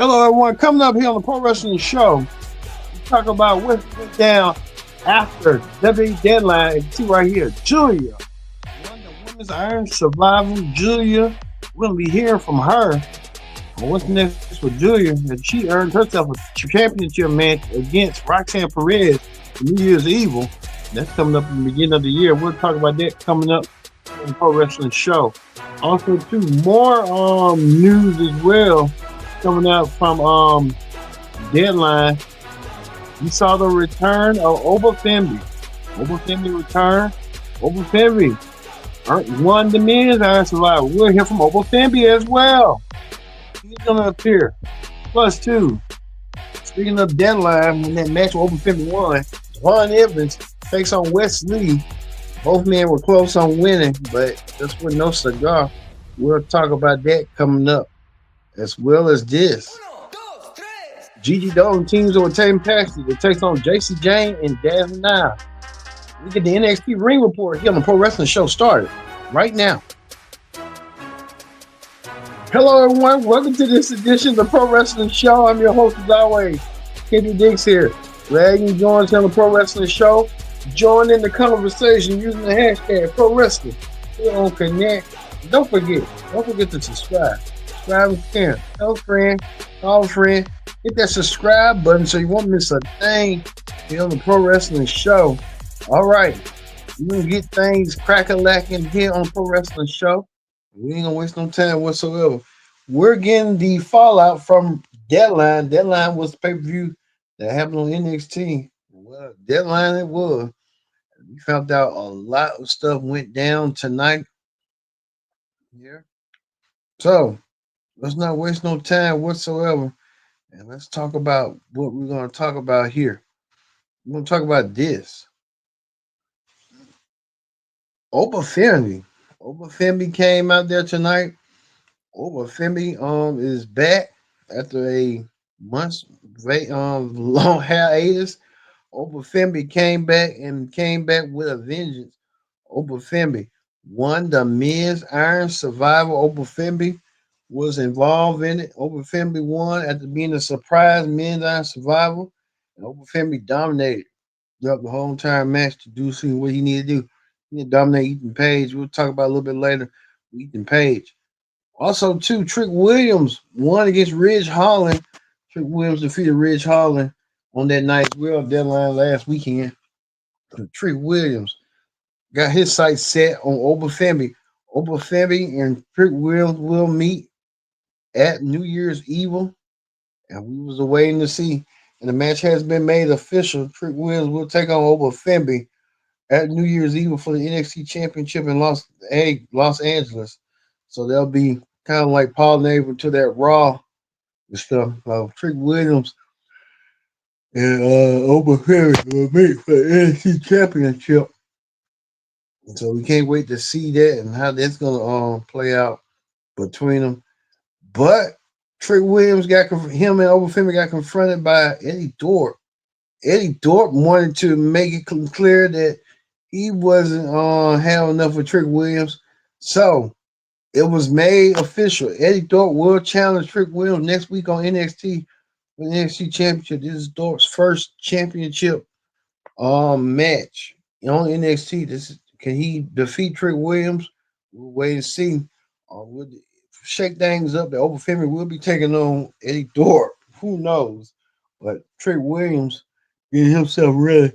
Hello, everyone. Coming up here on the Pro Wrestling Show, we talk about what went down after WWE Deadline. And see right here, Julia won the Women's Iron Survival. Julia, we're going to be hearing from her on what's next for Julia. And she earned herself a championship match against Roxanne Perez for New Year's Evil. That's coming up in the beginning of the year. We'll talk about that coming up on the Pro Wrestling Show. Also, too, more news as well coming out from Deadline. We saw the return of Obafemi. Obafemi returned. Obafemi won the men's Iron Survivor. We'll hear from Obafemi as well. He's going to appear. Plus, two, speaking of Deadline, when that match with Obafemi won, Von Evans takes on Wes Lee. Both men were close on winning, but just with no cigar. We'll talk about that coming up, as well as this. Gigi Dolan teams with Tatum Paxton that takes on JC Jane and Daz Nye. We get the NXT Ring Report here on the Pro Wrestling Show started right now. Hello, everyone. Welcome to this edition of the Pro Wrestling Show. I'm your host, as always, Kenny Diggs here. Glad you joined us on the Pro Wrestling Show. Join in the conversation using the hashtag Pro Wrestling here on Connect. Don't forget to subscribe. Subscribe if you can. Tell a friend, call a friend. Hit that subscribe button so you won't miss a thing here on the Pro Wrestling Show. All right. We're going to get things crack-a-lacking here on the Pro Wrestling Show. We ain't going to waste no time whatsoever. We're getting the fallout from Deadline. Deadline was the pay-per-view that happened on NXT. Well, Deadline it was. We found out a lot of stuff went down tonight. Yeah. So, let's not waste no time whatsoever. And let's talk about what we're going to talk about here. We're going to talk about this. Obafemi. Obafemi came out there tonight. Obafemi is back after a month's long hiatus. Obafemi came back with a vengeance. Obafemi won the men's Iron Survival. Obafemi was involved in it. Obafemi won after being a surprise men's Iron Survival. And Obafemi dominated throughout the whole entire match to do what he needed to do. He needed to dominate Ethan Page. We'll talk about a little bit later. Ethan Page. Also, too, Trick Williams won against Ridge Holland. Trick Williams defeated Ridge Holland on that night as well, Deadline last weekend. Trick Williams got his sights set on Obafemi. Obafemi and Trick Williams will meet at New Year's Evil, and we was waiting to see. And the match has been made official. Trick Williams will take on Obafemi at New Year's Evil for the NXT Championship in Los Angeles. So they'll be kind of like Paul Naver to that Raw and stuff. Trick Williams and Obafemi will meet for the NXT Championship. And so we can't wait to see that and how that's going to play out between them. But Trick Williams him and Obafemi got confronted by Eddie Thorpe. Eddie Thorpe wanted to make it clear that he wasn't having enough with Trick Williams. So it was made official. Eddie Thorpe will challenge Trick Williams next week on NXT for the NXT Championship. This is Thorpe's first championship match on NXT. Can he defeat Trick Williams? We'll wait and see. We'll shake things up. The Obafemi will be taking on Eddie Thorpe. Who knows? But Trick Williams getting himself ready.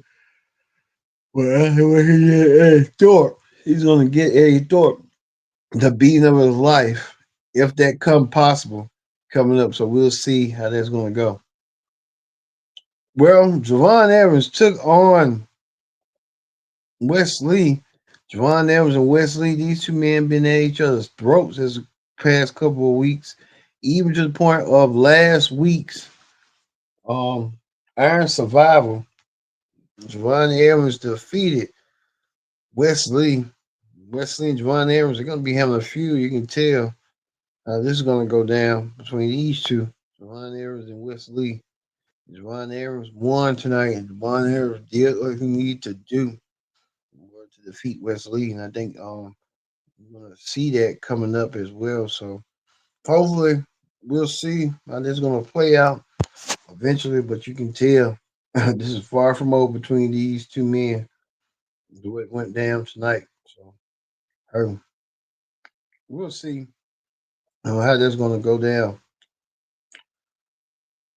Well, Eddie Thorpe. He's going to get Eddie Thorpe the beating of his life, if that come possible, coming up. So we'll see how that's going to go. Well, Javon Evans took on Wes Lee. Javon Evans and Wes Lee, these two men been at each other's throats this past couple of weeks, even to the point of last week's Iron Survival. Javon Evans defeated Wes Lee. Wes Lee and Javon Evans are going to be having a feud. You can tell this is going to go down between these two, Javon Evans and Wes Lee. Javon Evans won tonight, and Javon Evans did what he needed to do to defeat Wes Lee, and I think we're going to see that coming up as well. So hopefully we'll see how this is gonna play out eventually. But you can tell this is far from over between these two men. The way it went down tonight. So hey, we'll see how that's gonna go down.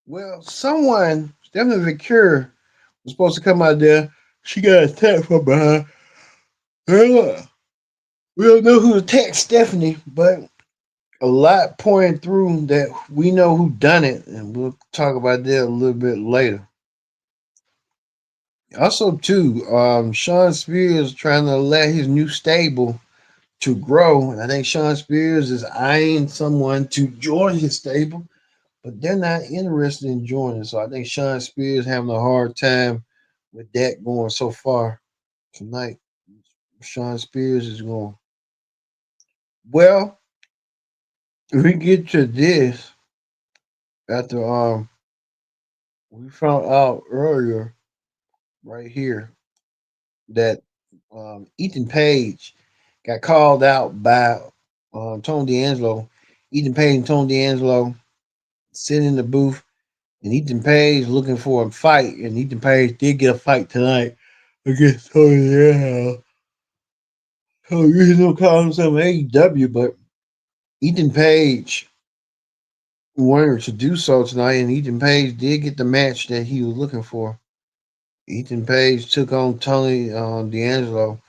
Well, someone, Stephanie Vaquer, was supposed to come out there. She got attacked from behind. Uh, We don't know who attacked Stephanie, but a lot pointing through that we know who done it, and we'll talk about that a little bit later. Also, too, Sean Spears trying to let his new stable to grow, and I think Sean Spears is eyeing someone to join his stable, but they're not interested in joining. So I think Sean Spears having a hard time with that going so far tonight. Sean Spears is going. Well, if we get to this after we found out earlier right here that Ethan Page got called out by Tony D'Angelo. Ethan Page and Tony D'Angelo sitting in the booth, and Ethan Page looking for a fight, and Ethan Page did get a fight tonight against Tony D'Angelo. So you know, call himself AEW, but Ethan Page wanted to do so tonight, and Ethan Page did get the match that he was looking for. Ethan Page took on Tony D'Angelo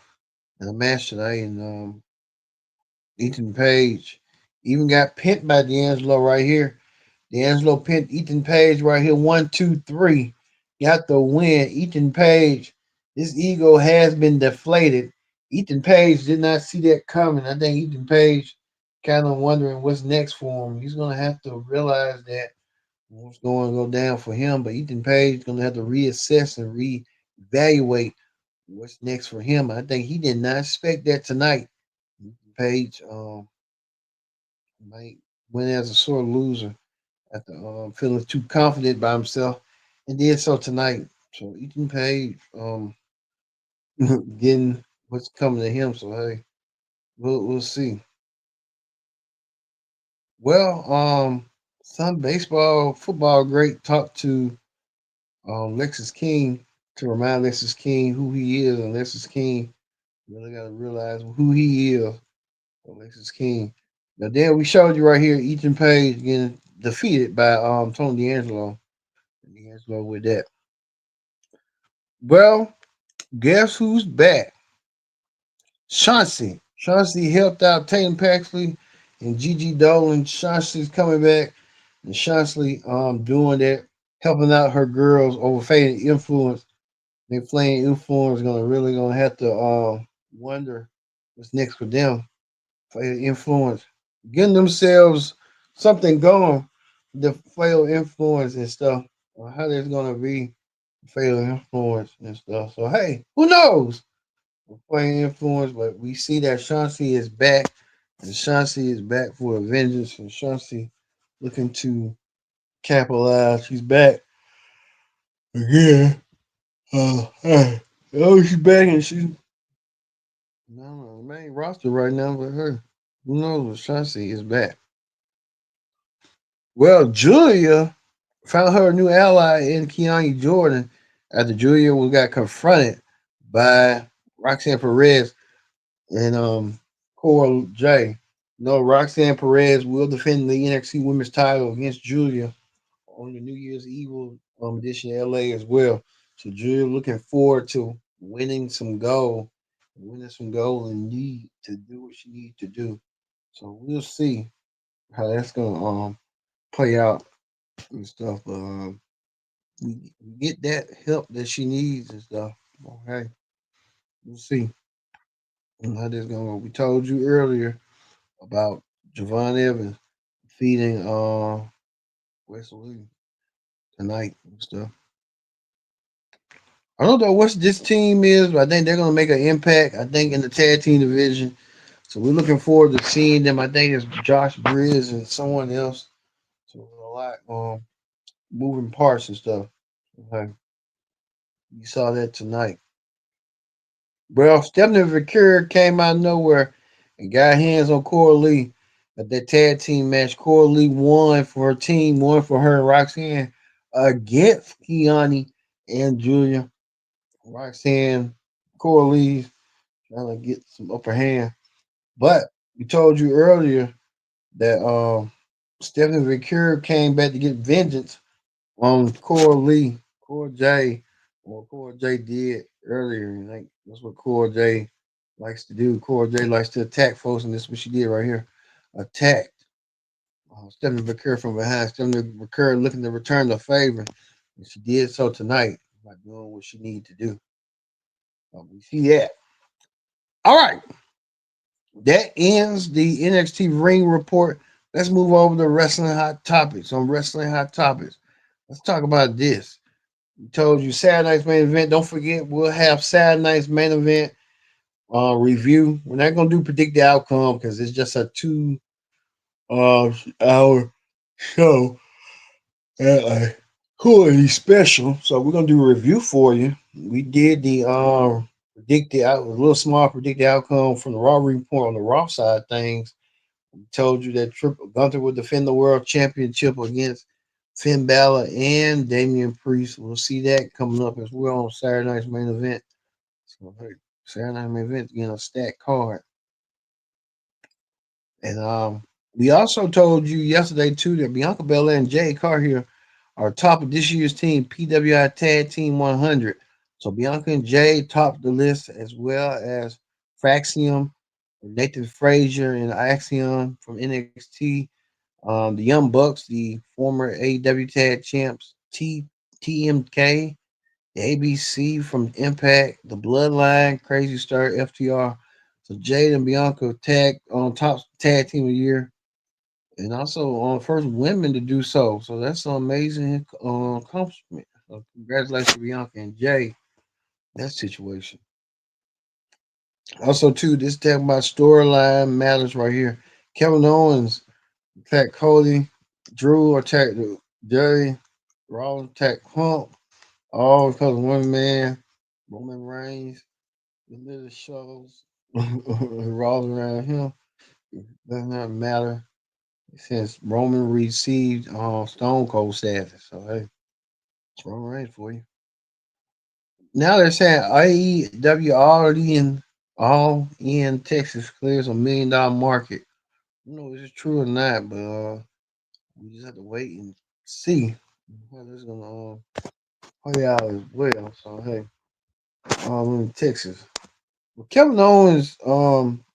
in a match tonight, and Ethan Page even got pinned by D'Angelo right here. D'Angelo pinned Ethan Page right here. 1, 2, 3. Got the win. Ethan Page, his ego has been deflated. Ethan Page did not see that coming. I think Ethan Page kind of wondering what's next for him. He's gonna have to realize that what's going to go down for him. But Ethan Page is gonna have to reassess and reevaluate what's next for him. I think he did not expect that tonight. Ethan Page might went as a sore loser after feeling too confident by himself, and did so tonight. So Ethan Page getting what's coming to him. So hey, we'll see. Well, some baseball football great talked to Lexus King to remind Lexus King who he is, and Lexus King really got to realize who he is. Lexus King. Now, then we showed you right here Ethan Page getting defeated by Tony D'Angelo. D'Angelo with that. Well, guess who's back? Chauncey. Chauncey helped out Tatum Paxley and Gigi Dolan. Chauncey's coming back, and Chauncey doing that, helping out her girls over fading influence. They playing influence gonna really gonna have to wonder what's next for them. Fading influence, getting themselves something going. The fatal influence and stuff. Or how that's gonna be fatal influence and stuff. So hey, who knows? We're playing influence, but we see that Chauncey is back, and Chauncey is back for a vengeance, and Chauncey looking to capitalize. She's back again. Hey. Oh, she's back, and she's not on the main roster right now, but her. Who knows if Chauncey is back? Well, Julia found her a new ally in Keanu Jordan after Julia got confronted by Roxanne Perez and Cora Jade. No, Roxanne Perez will defend the NXT Women's title against Julia on the New Year's Evil edition in LA as well. So Julia looking forward to winning some gold, and need to do what she needs to do. So we'll see how that's gonna play out and stuff. But we get that help that she needs and stuff. Okay, we'll see how this gonna go. We told you earlier about Javon Evans feeding Wesley tonight and stuff. I don't know what this team is, but I think they're gonna make an impact. I think in the tag team division. So we're looking forward to seeing them. I think it's Josh Briggs and someone else. So a lot moving parts and stuff. Okay. You saw that tonight. Well, Stephanie Vaquer came out of nowhere and got hands on Cora Lee. But that tag team match, Cora Lee won for her team, won for her and Roxanne against Kiani and Julia. Roxanne, Cora Lee trying to get some upper hand. But we told you earlier that Stephanie Vaquer came back to get vengeance on Cora Lee, Cora Jade, what Cora Jade did earlier. And I think that's what Cora Jade likes to do. Cora Jade likes to attack folks, and this is what she did right here. Attacked Stephanie Vaquer from behind. Stephanie Vaquer looking to return the favor, and she did so tonight by doing what she needed to do. We see that. All right, that ends the NXT Ring Report. Let's move over to Wrestling Hot Topics. On Wrestling Hot Topics, let's talk about this. We told you Saturday night's main event. Don't forget, we'll have Saturday night's main event review. We're not gonna do predict the outcome because it's just a 2 hour show. Quality special. So we're gonna do a review for you. We did the predict the out a little small predict the outcome from the Raw report on the Raw side of things. We told you that Triple Gunther will defend the world championship against Finn Balor and Damian Priest. We'll see that coming up as well on Saturday night's main event. So hey, Saturday night main event getting a stacked card. And we also told you yesterday too that Bianca Belair and Jay Carr here are top of this year's team, PWI Tag Team 100. So Bianca and Jay top the list as well as Fraxium, Nathan Frazier, and Axiom from NXT. The Young Bucks, the former AEW Tag Champs, TMK, the ABC from Impact, the Bloodline, Crazy Star, FTR. So Jade and Bianca tag on top tag team of the year, and also on first women to do so. So that's an amazing accomplishment. So congratulations to Bianca and Jay. That situation. Also, too, this talking about storyline matters right here. Kevin Owens attacked Cody, Drew attacked Jerry, Rollins attacked Punk, all because of one man, Roman Reigns. The little shows revolves around him. It does not matter since Roman received Stone Cold status. So hey, it's Roman Reigns for you. Now they're saying AEW all in Texas clears $1 million market. I don't know if it's true or not, but we just have to wait and see how this is gonna play out as well. So hey, all in Texas. Well, Kevin Owens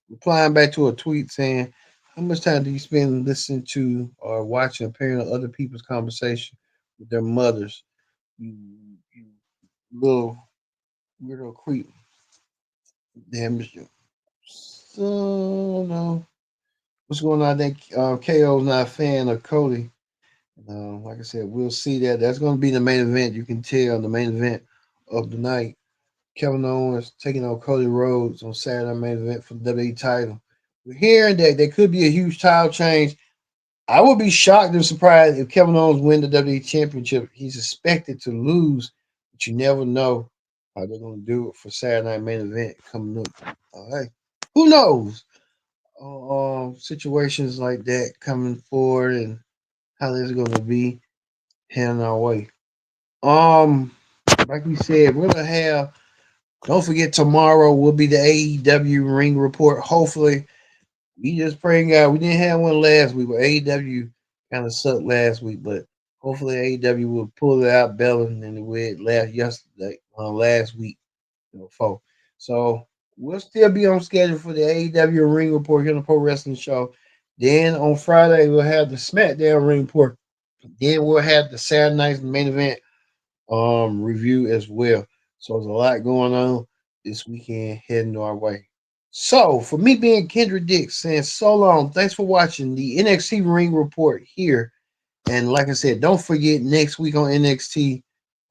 replying back to a tweet saying, "How much time do you spend listening to or watching apparently other people's conversation with their mothers? You little weirdo creep." Damn, so no, what's going on? I think KO's not a fan of Cody. Like I said, we'll see that. That's going to be the main event. You can tell the main event of the night. Kevin Owens taking on Cody Rhodes on Saturday main event for the WWE title. We're hearing that there could be a huge title change. I would be shocked and surprised if Kevin Owens win the WWE Championship. He's expected to lose, but you never know how they're going to do it for Saturday night main event coming up. All right, who knows? Situations like that coming forward and how this is going to be heading our way. Um, like we said, we're gonna have. Don't forget tomorrow will be the AEW ring report. Hopefully, we just praying God. We didn't have one last week, but AEW kind of sucked last week. But hopefully, AEW will pull it out better than the way it last yesterday, last week, before. So we'll still be on schedule for the AEW ring report here on the Pro Wrestling Show. Then on Friday we'll have the SmackDown ring report. Then we'll have the Saturday night's main event review as well. So there's a lot going on this weekend heading our way. So for me being Kendrick Dix saying so long, thanks for watching the NXT Ring Report here. And like I said, don't forget next week on NXT,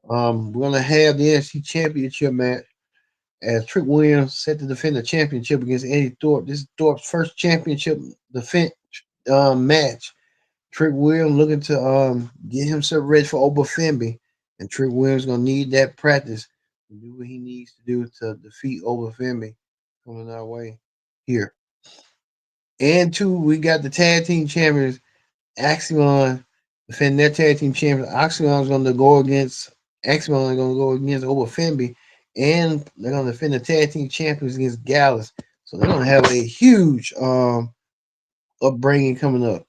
we're gonna have the NXT Championship match as Trick Williams set to defend the championship against Eddie Thorpe. This is Thorpe's first championship defense match. Trick Williams looking to get himself ready for Oba Femi, and Trick Williams gonna need that practice to do what he needs to do to defeat Oba Femi coming our way here. And two, we got the tag team champions, Axion defending their tag team champions. Axion's going to go against Axion is going to go against Obafembi, and they're going to defend the tag team champions against Gallus. So they're going to have a huge upbringing coming up.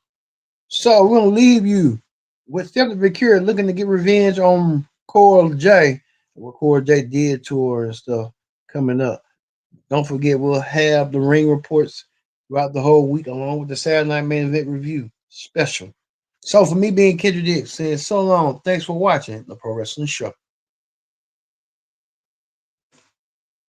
So we're going to leave you with Stephanie Vaquer looking to get revenge on Cora Jade, what Cora Jade did to her and stuff coming up. Don't forget, we'll have the ring reports throughout the whole week, along with the Saturday Night Main Event review special. So, for me being Kendrick Dick, saying so long, thanks for watching the Pro Wrestling Show.